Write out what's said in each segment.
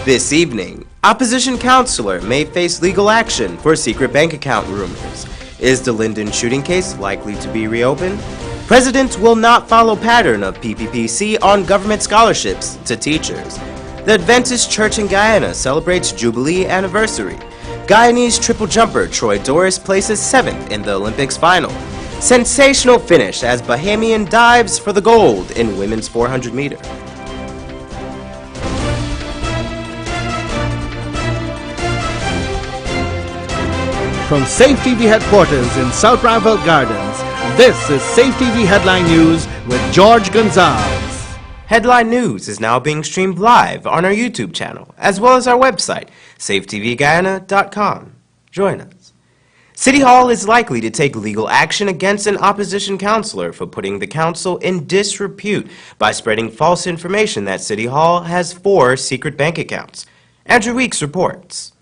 This evening, opposition councillor may face legal action for secret bank account rumors. Is the Linden shooting case likely to be reopened? President will not follow pattern of PPPC on government scholarships to teachers. The Adventist Church in Guyana celebrates Jubilee anniversary. Guyanese triple jumper Troy Doris places 7th in the Olympics final. Sensational finish as Bahamian dives for the gold in women's 400 meter. From Safetv headquarters in South Rival Gardens, this is Safetv Headline News with George Gonzalez. Headline News is now being streamed live on our YouTube channel, as well as our website, safetvguyana.com. Join us. City Hall is likely to take legal action against an opposition councillor for putting the council in disrepute by spreading false information that City Hall has 4 secret bank accounts. Andrew Weeks reports.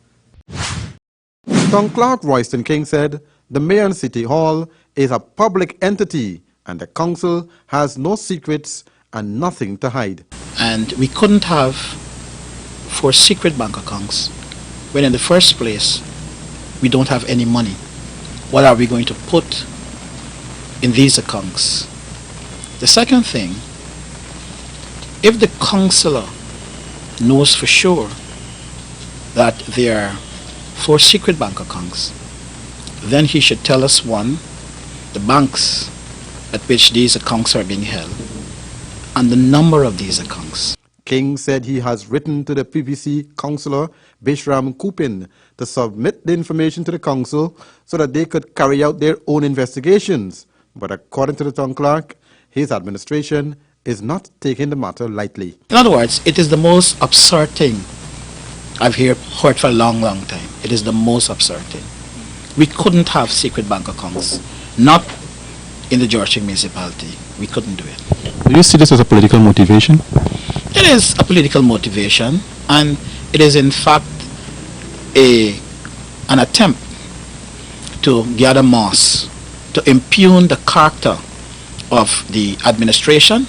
Town Clerk Royston King said the mayor and City Hall is a public entity and the council has no secrets and nothing to hide. And we couldn't have 4 secret bank accounts when in the first place we don't have any money. What are we going to put in these accounts? The second thing, if the councillor knows for sure that there are 4 secret bank accounts, then he should tell us, 1, the banks at which these accounts are being held and the number of these accounts. King said he has written to the PPC councillor Bishram Kupin to submit the information to the council so that they could carry out their own investigations. But according to the town clerk, his administration is not taking the matter lightly. In other words, it is the most absurd thing I've heard for a long time. It is the most absurd thing. We couldn't have secret bank accounts, not in the Georgetown municipality. We couldn't do it. Do you see this as a political motivation? It is a political motivation, and it is in fact an attempt to gather mass, to impugn the character of the administration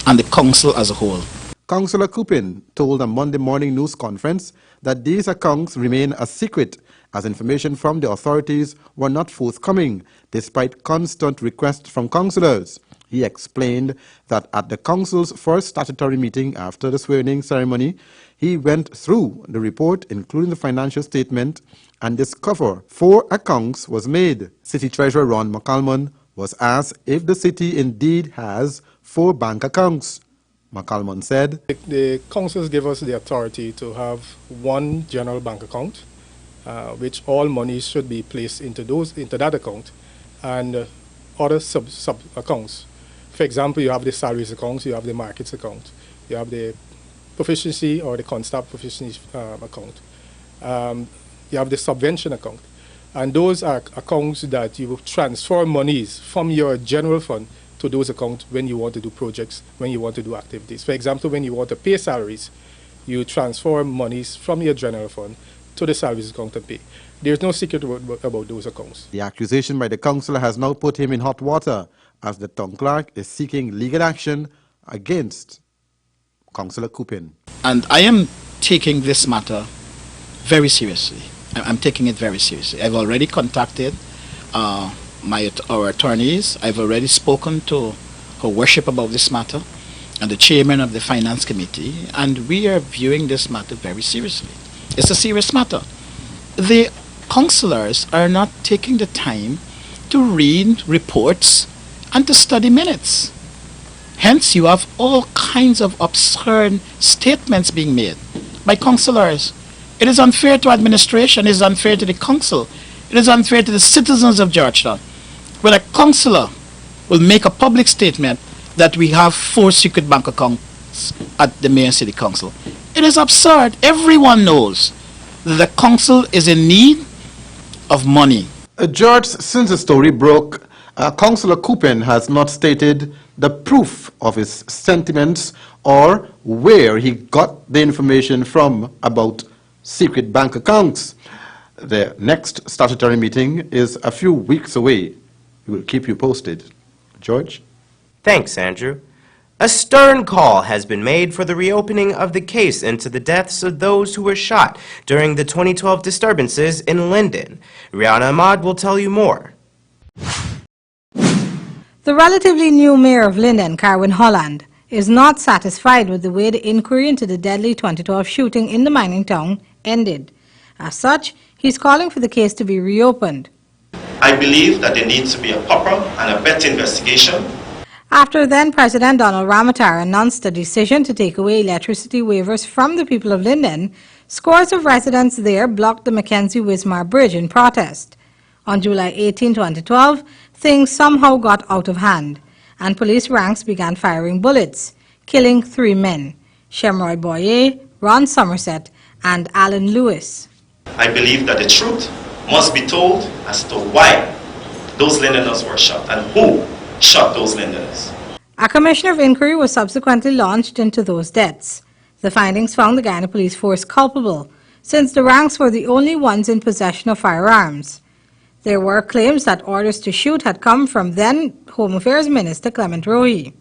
and the council as a whole. Councillor Kupin told a Monday morning news conference that these accounts remain a secret as information from the authorities were not forthcoming despite constant requests from councillors. He explained that at the council's first statutory meeting after the swearing ceremony, he went through the report including the financial statement and discovered 4 accounts was made. City Treasurer Ron McCalmon was asked if the city indeed has 4 bank accounts. McCalmon said, the councils give us the authority to have 1 general bank account, which all monies should be placed into that account, and other sub accounts. For example, you have the salaries accounts, you have the markets account, you have the proficiency or the constab proficiency account, you have the subvention account, and those are accounts that you will transfer monies from your general fund to those accounts when you want to do projects, when you want to do activities. For example, when you want to pay salaries, you transfer monies from your general fund to the salaries account and pay. There's no secret about those accounts. The accusation by the councillor has now put him in hot water as the town clerk is seeking legal action against Councillor Kupin. And I am taking this matter very seriously. I'm taking it very seriously. I've already contacted our attorneys. I've already spoken to Her Worship about this matter and the chairman of the finance committee, and we are viewing this matter very seriously. It's a serious matter. The councillors are not taking the time to read reports and to study minutes. Hence, you have all kinds of absurd statements being made by councillors. It is unfair to administration, it is unfair to the council, it is unfair to the citizens of Georgetown. When a councillor will make a public statement that we have 4 secret bank accounts at the Mayor and City Council, it is absurd. Everyone knows that the council is in need of money. George, since the story broke, Councillor Kupin has not stated the proof of his sentiments or where he got the information from about secret bank accounts. The next statutory meeting is a few weeks away. We will keep you posted. George? Thanks, Andrew. A stern call has been made for the reopening of the case into the deaths of those who were shot during the 2012 disturbances in Linden. Rihanna Ahmad will tell you more. The relatively new mayor of Linden, Carwin Holland, is not satisfied with the way the inquiry into the deadly 2012 shooting in the mining town ended. As such, he's calling for the case to be reopened. I believe that there needs to be a proper and a better investigation. After then-President Donald Ramotar announced a decision to take away electricity waivers from the people of Linden, scores of residents there blocked the Mackenzie-Wismar Bridge in protest. On July 18, 2012, things somehow got out of hand, and police ranks began firing bullets, killing 3 men, Shemroy Boyer, Ron Somerset, and Alan Lewis. I believe that the truth must be told as to why those Lindeners were shot and who shot those Lindeners. A commission of inquiry was subsequently launched into those deaths. The findings found the Guyana Police Force culpable, since the ranks were the only ones in possession of firearms. There were claims that orders to shoot had come from then Home Affairs Minister Clement Rohi.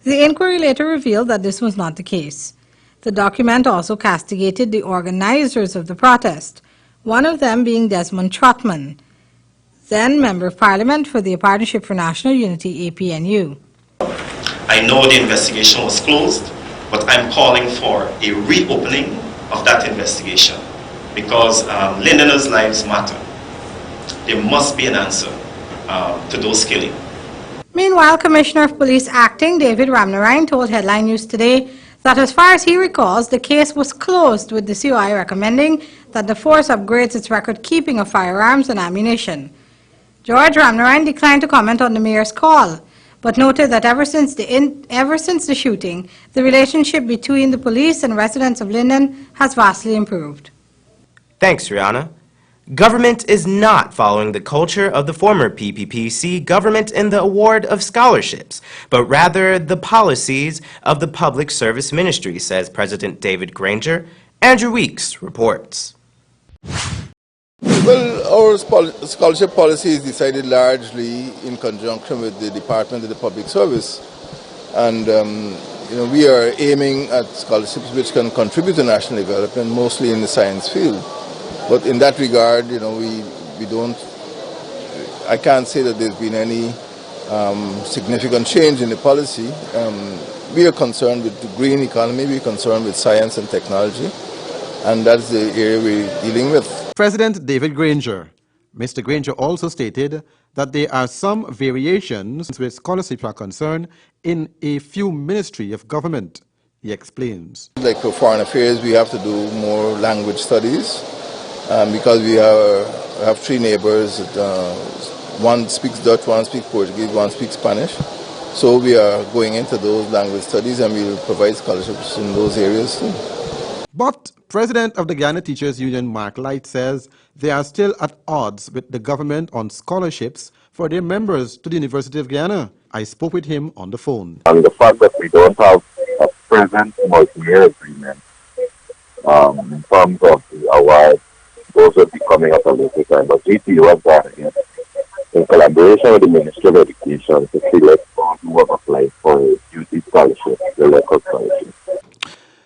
The inquiry later revealed that this was not the case. The document also castigated the organizers of the protest, one of them being Desmond Trotman, then Member of Parliament for the Partnership for National Unity, APNU. I know the investigation was closed, but I'm calling for a reopening of that investigation because Lindeners' lives matter. There must be an answer to those killings. Meanwhile, Commissioner of Police Acting David Ramnarine told Headline News today that as far as he recalls, the case was closed, with the COI recommending that the force upgrades its record-keeping of firearms and ammunition. George Ramnarine declined to comment on the mayor's call, but noted that ever since the shooting, the relationship between the police and residents of Linden has vastly improved. Thanks, Rihanna. Government is not following the culture of the former PPPC government in the award of scholarships, but rather the policies of the Public Service Ministry, says President David Granger. Andrew Weeks reports. Well, our scholarship policy is decided largely in conjunction with the Department of the Public Service. And, we are aiming at scholarships which can contribute to national development, mostly in the science field. But in that regard, I can't say that there's been any significant change in the policy. We are concerned with the green economy, we're concerned with science and technology, and that's the area we're dealing with. President David Granger. Mr. Granger also stated that there are some variations where scholarships are concerned in a few ministries of government. He explains. Like for foreign affairs, we have to do more language studies because we have 3 neighbors. One speaks Dutch, one speaks Portuguese, one speaks Spanish. So we are going into those language studies and we will provide scholarships in those areas too. But President of the Guyana Teachers Union, Mark Light, says they are still at odds with the government on scholarships for their members to the University of Guyana. I spoke with him on the phone. And the fact that we don't have a present multi-year agreement in terms of the award, those will be coming at a later time. But GTU has gone ahead in collaboration with the Ministry of Education to select those who have applied for a duty scholarship, the local scholarship.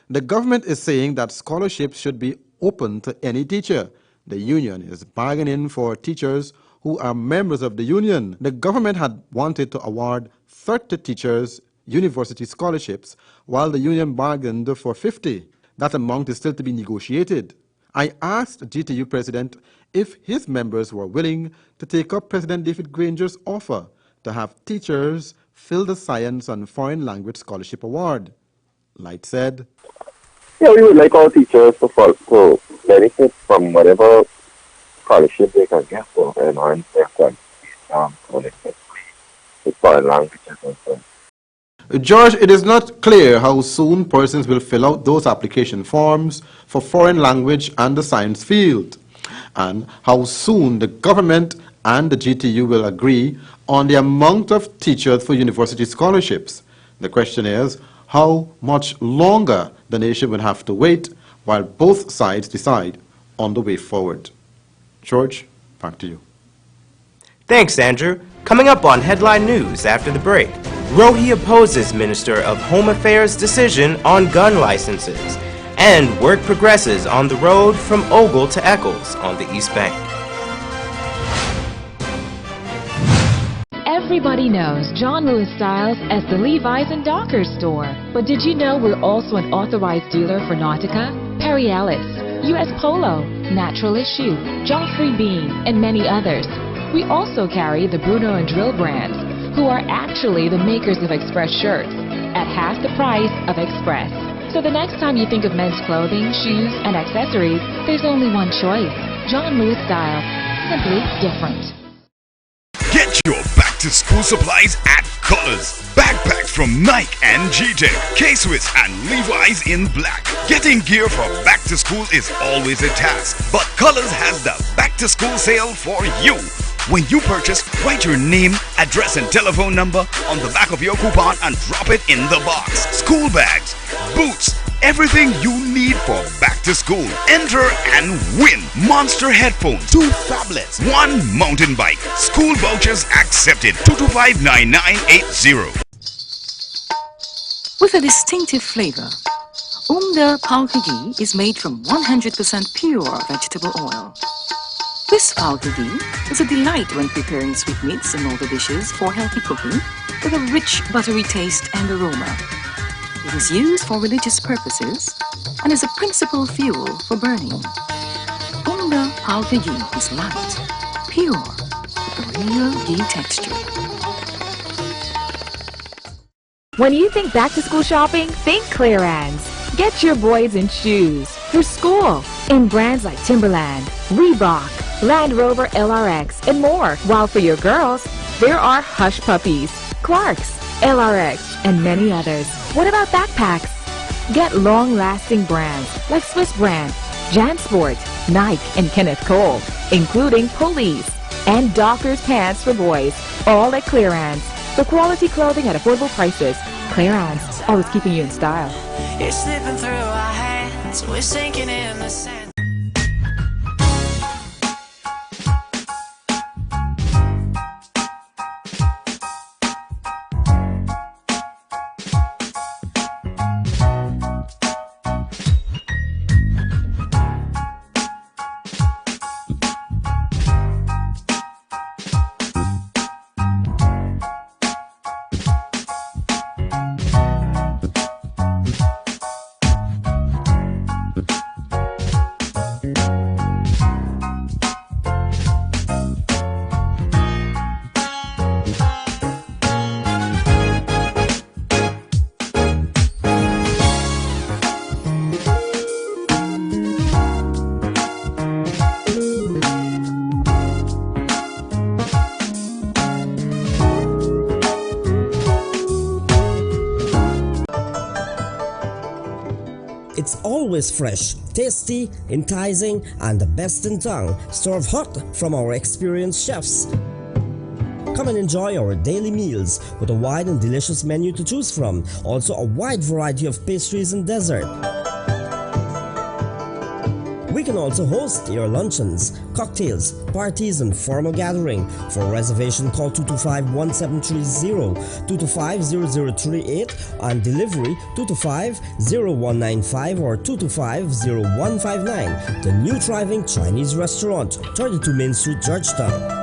The government is saying that scholarships should be open to any teacher. The union is bargaining for teachers who are members of the union. The government had wanted to award 30 teachers university scholarships, while the union bargained for 50. That amount is still to be negotiated. I asked GTU President if his members were willing to take up President David Granger's offer to have teachers fill the Science and Foreign Language Scholarship Award. Light said, Yeah, we would like our teachers to benefit from whatever scholarship they can get for enhance their qualifications with foreign languages and so on. George, it is not clear how soon persons will fill out those application forms for foreign language and the science field, and how soon the government and the GTU will agree on the amount of teachers for university scholarships. The question is, how much longer the nation will have to wait while both sides decide on the way forward. George, back to you. Thanks, Andrew. Coming up on Headline News after the break. Rohi opposes Minister of Home Affairs' decision on gun licenses. And work progresses on the road from Ogle to Eccles on the East Bank. Everybody knows John Lewis Styles as the Levi's and Dockers store. But did you know we're also an authorized dealer for Nautica, Perry Ellis, US Polo, Natural Issue, Joffrey Bean, and many others. We also carry the Bruno and Drill brands, who are actually the makers of Express shirts, at half the price of Express. So the next time you think of men's clothing, shoes, and accessories, there's only one choice. John Lewis Styles. Simply different. Get your back-to-school supplies at Colors. Backpacks from Nike and G-Tech, K-Swiss and Levi's in black. Getting gear for back-to-school is always a task, but Colors has the back-to-school sale for you. When you purchase, write your name, address and telephone number on the back of your coupon and drop it in the box. School bags, boots, everything you need for back to school. Enter and win Monster headphones, 2 phablets, 1 mountain bike. School vouchers accepted. 225-9980. With a distinctive flavor, Umda Palka ghee is made from 100% pure vegetable oil. This Palka ghee is a delight when preparing sweetmeats and other dishes for healthy cooking with a rich buttery taste and aroma. It is used for religious purposes and is a principal fuel for burning. Umda Palka ghee is light, pure, with a real ghee texture. When you think back-to-school shopping, think clearance. Get your boys in shoes for school in brands like Timberland, Reebok, Land Rover LRX, and more. While for your girls, there are Hush Puppies, Clarks, LRX, and many others. What about backpacks? Get long-lasting brands like Swiss Brand, JanSport, Nike, and Kenneth Cole, including Police and Dockers pants for boys, all at clearance. For quality clothing at affordable prices, clearance, always keeping you in style. It's slipping through our hands, we're sinking in the sand. It's always fresh, tasty, enticing, and the best in town, served hot from our experienced chefs. Come and enjoy our daily meals with a wide and delicious menu to choose from, also a wide variety of pastries and dessert. We can also host your luncheons, cocktails, parties, and formal gathering. For reservation, call 225-1730, 225-0038, and delivery 225-0195 or 225-0159. The new thriving Chinese restaurant, 32 Main Street, Georgetown.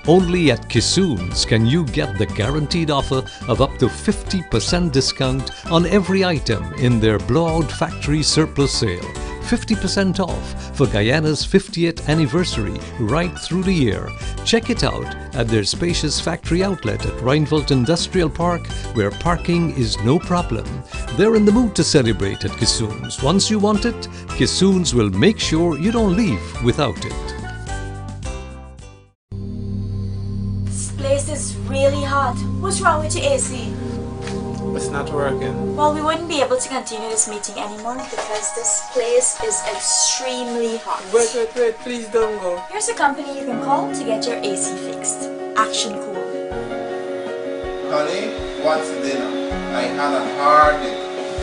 Only at Kissoon's can you get the guaranteed offer of up to 50% discount on every item in their blowout factory surplus sale. 50% off for Guyana's 50th anniversary right through the year. Check it out at their spacious factory outlet at Reinfeldt Industrial Park, where parking is no problem. They're in the mood to celebrate at Kissoon's. Once you want it, Kissoon's will make sure you don't leave without it. Place is really hot. What's wrong with your AC? It's not working. Well, we wouldn't be able to continue this meeting anymore because this place is extremely hot. Wait, please don't go. Here's a company you can call to get your AC fixed. Action Cool. Honey, what's dinner? I had a hard day.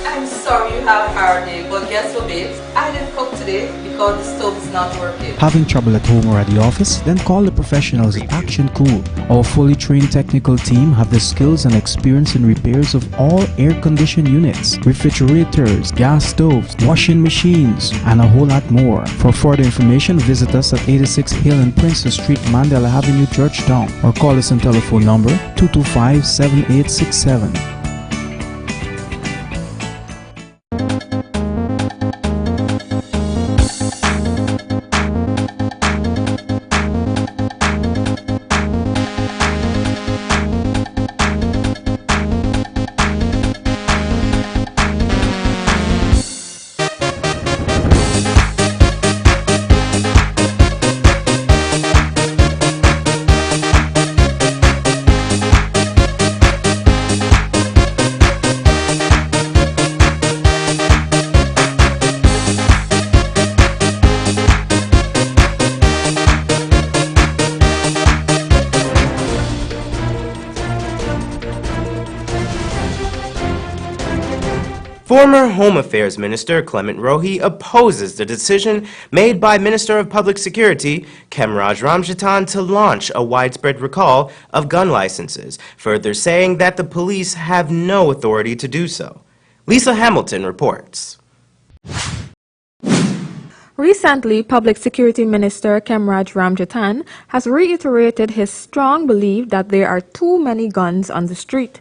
I'm sorry you have a hard day, but guess what, babes? I didn't cook today because the stove is not working. Having trouble at home or at the office? Then call the professionals at Action Cool. Our fully trained technical team have the skills and experience in repairs of all air-conditioned units, refrigerators, gas stoves, washing machines, and a whole lot more. For further information, visit us at 86 Hill and Princess Street, Mandela Avenue, Georgetown, or call us on telephone number 225-7867. Former Home Affairs Minister Clement Rohi opposes the decision made by Minister of Public Security Kemraj Ramjatan to launch a widespread recall of gun licenses, further saying that the police have no authority to do so. Lisa Hamilton reports. Recently, Public Security Minister Kemraj Ramjatan has reiterated his strong belief that there are too many guns on the street.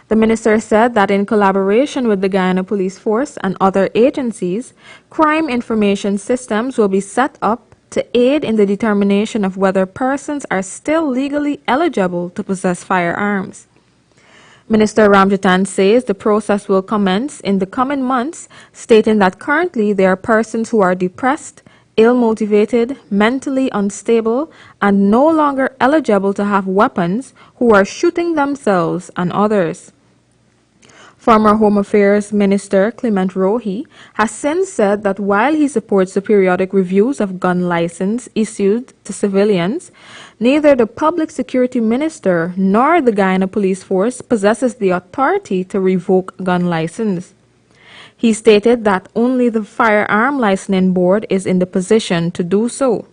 The minister said that in collaboration with the Guyana Police Force and other agencies, crime information systems will be set up to aid in the determination of whether persons are still legally eligible to possess firearms. Minister Ramjatan says the process will commence in the coming months, stating that currently there are persons who are depressed, ill-motivated, mentally unstable, and no longer eligible to have weapons who are shooting themselves and others. Former Home Affairs Minister Clement Rohi has since said that while he supports the periodic reviews of gun license issued to civilians, neither the Public Security Minister nor the Guyana Police Force possesses the authority to revoke gun license. He stated that only the Firearm Licensing Board is in the position to do so.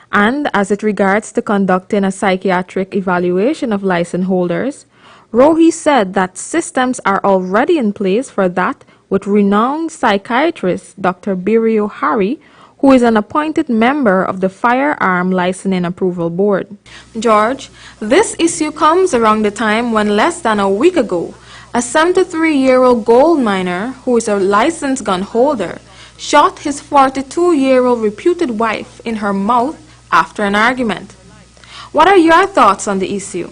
And as it regards to conducting a psychiatric evaluation of license holders, Rohi said that systems are already in place for that with renowned psychiatrist Dr. Birio Hari, who is an appointed member of the Firearm Licensing Approval Board. George, this issue comes around the time when less than a week ago, a 73-year-old gold miner who is a licensed gun holder shot his 42-year-old reputed wife in her mouth after an argument. What are your thoughts on the issue?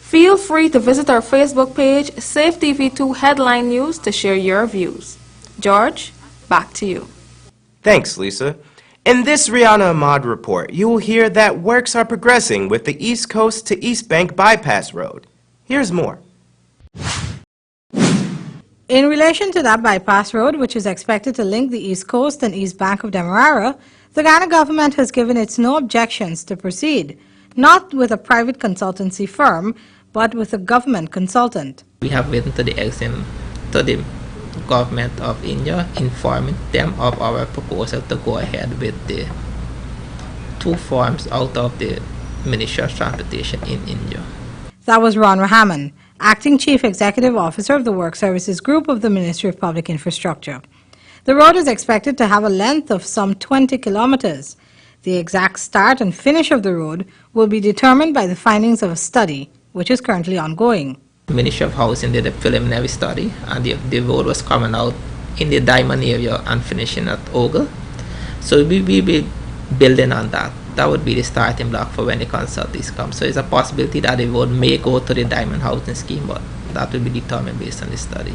Feel free to visit our Facebook page, Safetv2 Headline News, to share your views. George, back to you. Thanks, Lisa. In this Rihanna Ahmad report, you will hear that works are progressing with the East Coast to East Bank Bypass Road. Here's more. In relation to that bypass road, which is expected to link the East Coast and East Bank of Demerara, the Ghana government has given its no objections to proceed, not with a private consultancy firm, but with a government consultant. We have written to the to the government of India, informing them of our proposal to go ahead with the two firms out of the Ministry of Transportation in India. That was Ron Rahaman, Acting Chief Executive Officer of the Work Services Group of the Ministry of Public Infrastructure. The road is expected to have a length of some 20 kilometers. The exact start and finish of the road will be determined by the findings of a study, which is currently ongoing. The Ministry of Housing did a preliminary study, and the road was coming out in the Diamond area and finishing at Ogle. So we will be building on that. That would be the starting block for when the consultants come. So it's a possibility that the road may go to the Diamond Housing Scheme, but that will be determined based on the study.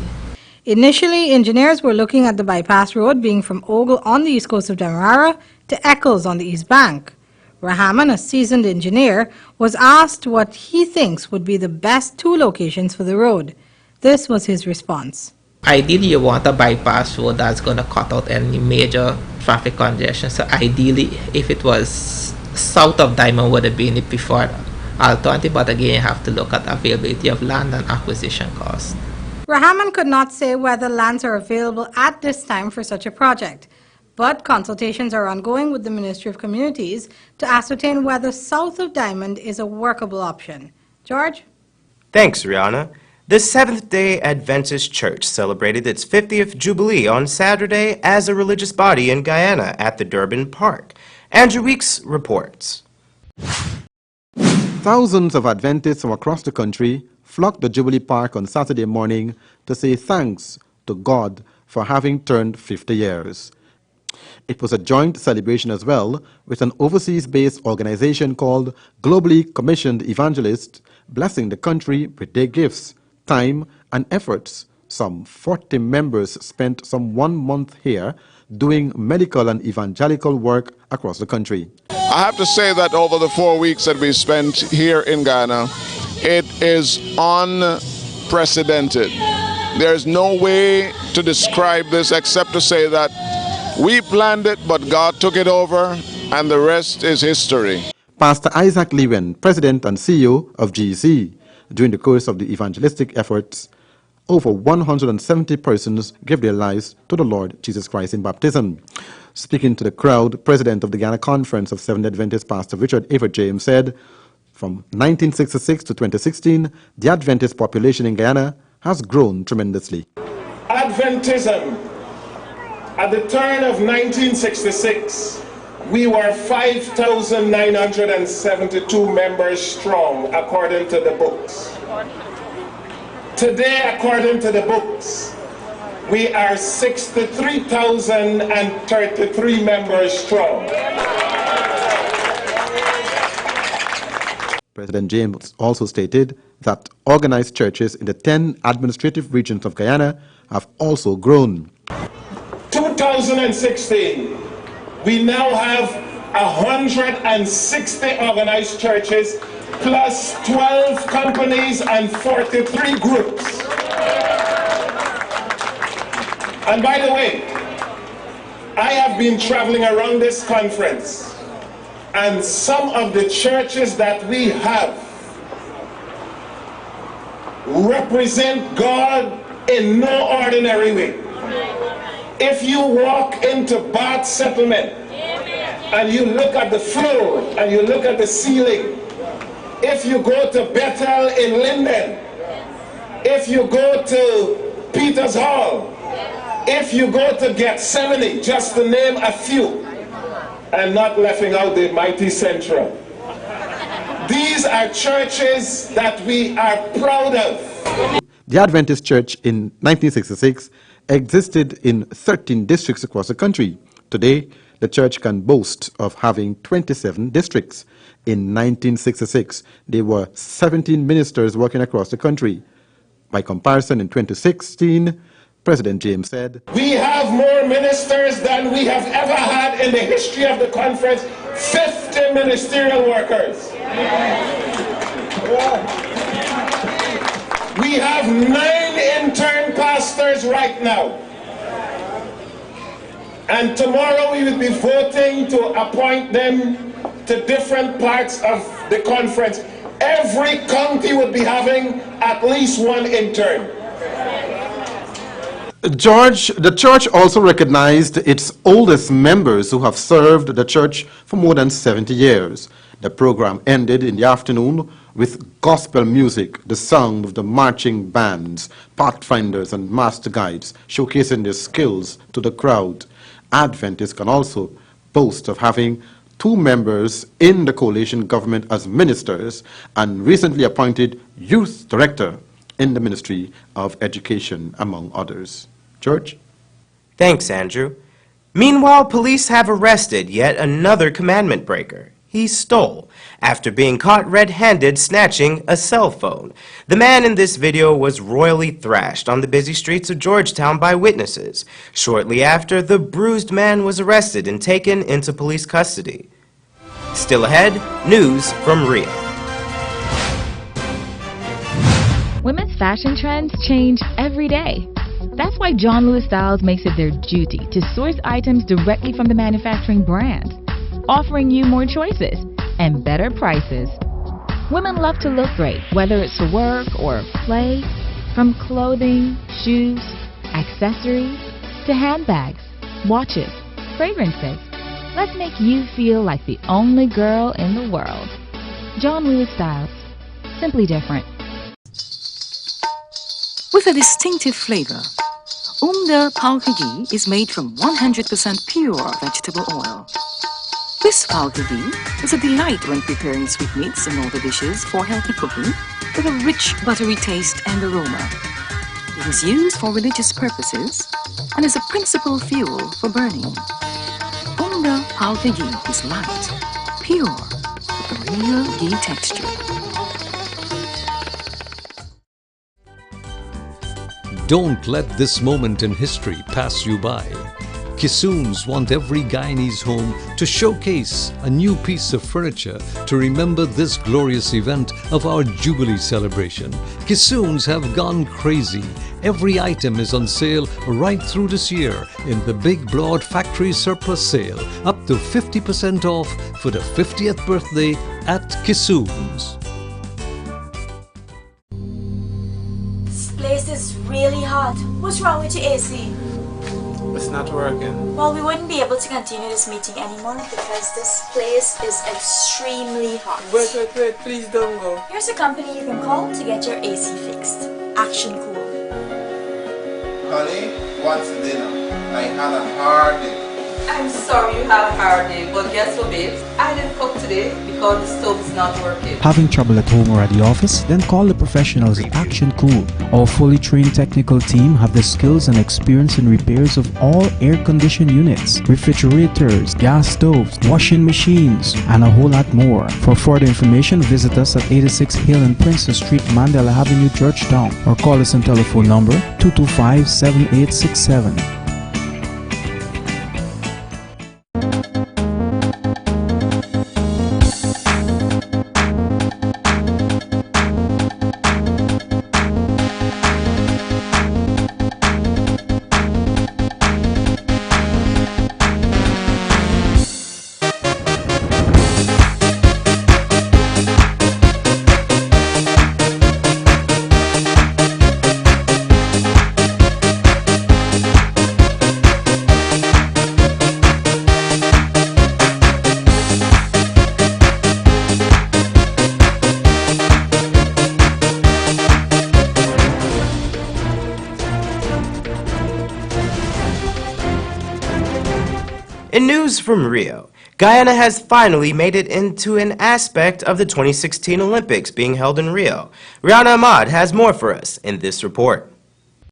Initially, engineers were looking at the bypass road being from Ogle on the east coast of Demerara to Eccles on the east bank. Rahaman, a seasoned engineer, was asked what he thinks would be the best two locations for the road. This was his response. Ideally, you want a bypass road that's going to cut out any major traffic congestion. So ideally, if it was south of Diamond, would have been the preferred alternative. But again, you have to look at availability of land and acquisition costs. Rahaman could not say whether lands are available at this time for such a project, but consultations are ongoing with the Ministry of Communities to ascertain whether south of Diamond is a workable option. George? Thanks, Rihanna. The Seventh-day Adventist Church celebrated its 50th Jubilee on Saturday as a religious body in Guyana at the Durban Park. Andrew Weeks reports. Thousands of Adventists from across the country flocked to Jubilee Park on Saturday morning to say thanks to God for having turned 50 years. It was a joint celebration as well with an overseas-based organization called Globally Commissioned Evangelists, blessing the country with their gifts, time, and efforts. Some 40 members spent some 1 month here doing medical and evangelical work across the country. I have to say that over the 4 weeks that we spent here in Ghana, it is unprecedented. There's no way to describe this except to say that we planned it, but God took it over, and the rest is history. Pastor Isaac Lewin, President and CEO of GEC, during the course of the evangelistic efforts, over 170 persons gave their lives to the Lord Jesus Christ in baptism. Speaking to the crowd, President of the Ghana Conference of Seventh-day Adventists, Pastor Richard Everett James, said, from 1966 to 2016, the Adventist population in Guyana has grown tremendously. Adventism, at the turn of 1966, we were 5,972 members strong, according to the books. Today, according to the books, we are 63,033 members strong. President James also stated that organized churches in the 10 administrative regions of Guyana have also grown. 2016, we now have 160 organized churches plus 12 companies and 43 groups. And by the way, I have been traveling around this conference, and some of the churches that we have represent God in no ordinary way. If you walk into Bath Settlement and you look at the floor and you look at the ceiling, if you go to Bethel in Linden, if you go to Peter's Hall, if you go to Gethsemane, just to name a few, and not leaving out the mighty Central. These are churches that we are proud of. The Adventist Church in 1966 existed in 13 districts across the country. Today, the church can boast of having 27 districts. In 1966, there were 17 ministers working across the country. By comparison, in 2016, President James said, we have more ministers than we have ever had in the history of the conference, 50 ministerial workers. We have 9 intern pastors right now. And tomorrow we will be voting to appoint them to different parts of the conference. Every county would be having at least 1 intern. George, the church also recognized its oldest members who have served the church for more than 70 years. The program ended in the afternoon with gospel music, the sound of the marching bands, pathfinders and master guides showcasing their skills to the crowd. Adventists can also boast of having 2 members in the coalition government as ministers and recently appointed youth director in the Ministry of Education, among others. George? Thanks, Andrew. Meanwhile, police have arrested yet another commandment breaker. He stole after being caught red-handed snatching a cell phone. The man in this video was royally thrashed on the busy streets of Georgetown by witnesses. Shortly after, the bruised man was arrested and taken into police custody. Still ahead, news from Rio. Women's fashion trends change every day. That's why John Lewis Styles makes it their duty to source items directly from the manufacturing brands, offering you more choices and better prices. Women love to look great, whether it's for work or play. From clothing, shoes, accessories, to handbags, watches, fragrances, let's make you feel like the only girl in the world. John Lewis Styles. Simply different. With a distinctive flavor, Palkagi is made from 100% pure vegetable oil. This Palkagi is a delight when preparing sweetmeats and other dishes for healthy cooking with a rich buttery taste and aroma. It is used for religious purposes and is a principal fuel for burning. Palkagi is light, pure, with a real ghee texture. Don't let this moment in history pass you by. Kissoons want every Guyanese home to showcase a new piece of furniture to remember this glorious event of our Jubilee celebration. Kissoons have gone crazy. Every item is on sale right through this year in the Big Broad Factory Surplus Sale, up to 50% off for the 50th birthday at Kissoons. This place is really hot. What's wrong with your AC? It's not working. Well, we wouldn't be able to continue this meeting anymore because this place is extremely hot. Wait, please don't go. Here's a company you can call to get your AC fixed. Action Cool. Honey, what's dinner? I had a hard day. I'm sorry you had a hard day, but guess what, babes? I didn't cook today because the stove is not working. Having trouble at home or at the office? Then call the professionals at Action Cool. Our fully trained technical team have the skills and experience in repairs of all air-conditioned units, refrigerators, gas stoves, washing machines, and a whole lot more. For further information, visit us at 86 Hill and Princess Street, Mandela Avenue, Georgetown, or call us on telephone number 225-7867. In news from Rio, Guyana has finally made it into an aspect of the 2016 Olympics being held in Rio. Rihanna Ahmad has more for us in this report.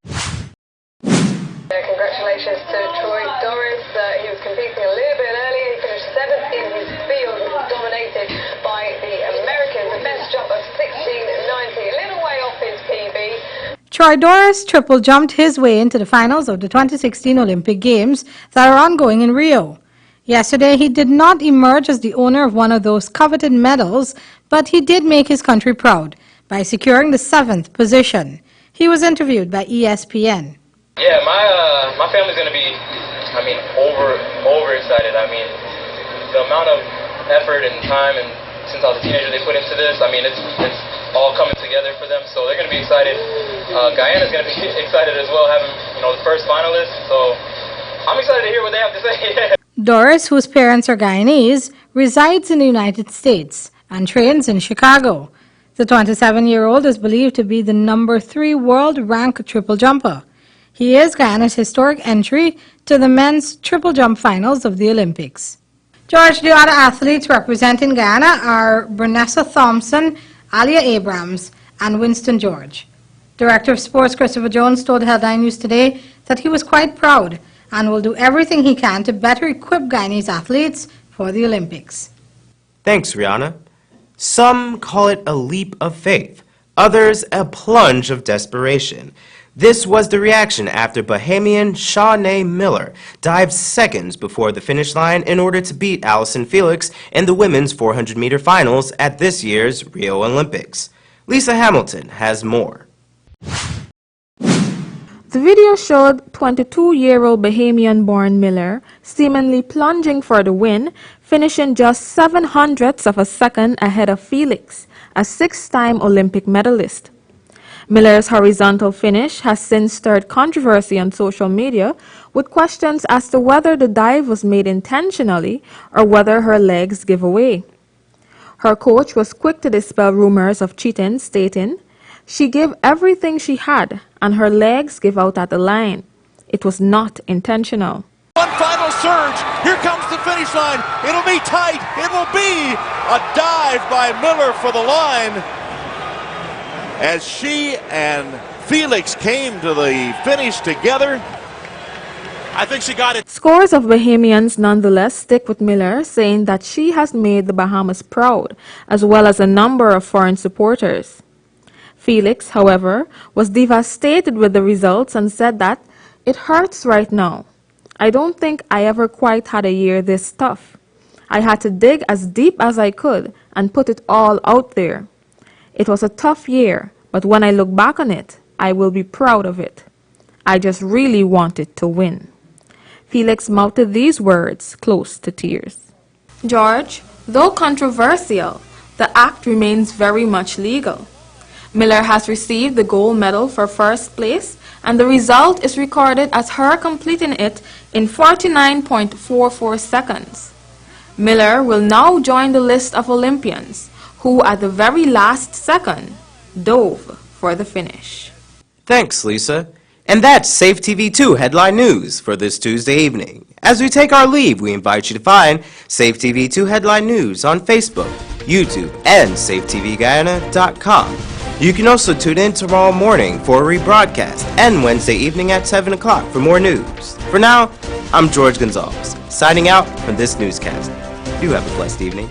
Congratulations to Troy Doris. He was competing a little bit earlier. He finished 7th in his field. He was dominated by the Americans. The best jump of 16.90, a little way off his PB. Troy Doris triple jumped his way into the finals of the 2016 Olympic Games that are ongoing in Rio. Yesterday, he did not emerge as the owner of one of those coveted medals, but he did make his country proud by securing the 7th position. He was interviewed by ESPN. Yeah, my family's gonna be, over excited. The amount of effort and time and since I was a teenager they put into this, it's all coming together for them, so they're gonna be excited. Guyana's gonna be excited as well, having the first finalist. So I'm excited to hear what they have to say. Doris, whose parents are Guyanese, resides in the United States and trains in Chicago. The 27-year-old is believed to be the number 3 world-ranked triple jumper. He is Guyana's historic entry to the men's triple jump finals of the Olympics. George, the other athletes representing Guyana are Brunessa Thompson, Alia Abrams, and Winston George. Director of Sports Christopher Jones told Headline News today that he was quite proud and will do everything he can to better equip Guyanese athletes for the Olympics. Thanks, Rihanna. Some call it a leap of faith, others a plunge of desperation. This was the reaction after Bahamian Shawnee Miller dived seconds before the finish line in order to beat Allison Felix in the women's 400-meter finals at this year's Rio Olympics. Lisa Hamilton has more. The video showed 22-year-old Bahamian-born Miller seemingly plunging for the win, finishing just 0.07 of a second ahead of Felix, a 6-time Olympic medalist. Miller's horizontal finish has since stirred controversy on social media with questions as to whether the dive was made intentionally or whether her legs give away. Her coach was quick to dispel rumors of cheating, stating, "She gave everything she had and her legs give out at the line. It was not intentional." One final surge. Here comes the finish line. It'll be tight. It will be a dive by Miller for the line. As she and Felix came to the finish together, I think she got it. Scores of Bahamians nonetheless stick with Miller, saying that she has made the Bahamas proud, as well as a number of foreign supporters. Felix, however, was devastated with the results and said that, "It hurts right now. I don't think I ever quite had a year this tough. I had to dig as deep as I could and put it all out there. It was a tough year, but when I look back on it, I will be proud of it. I just really wanted to win." Felix mouthed these words close to tears. George, though controversial, the act remains very much legal. Miller has received the gold medal for first place, and the result is recorded as her completing it in 49.44 seconds. Miller will now join the list of Olympians who, at the very last second, dove for the finish. Thanks, Lisa. And that's Safetv 2 headline news for this Tuesday evening. As we take our leave, we invite you to find Safetv 2 headline news on Facebook, YouTube, and safetvguyana.com. You can also tune in tomorrow morning for a rebroadcast and Wednesday evening at 7 o'clock for more news. For now, I'm George Gonzalez, signing out from this newscast. You have a blessed evening.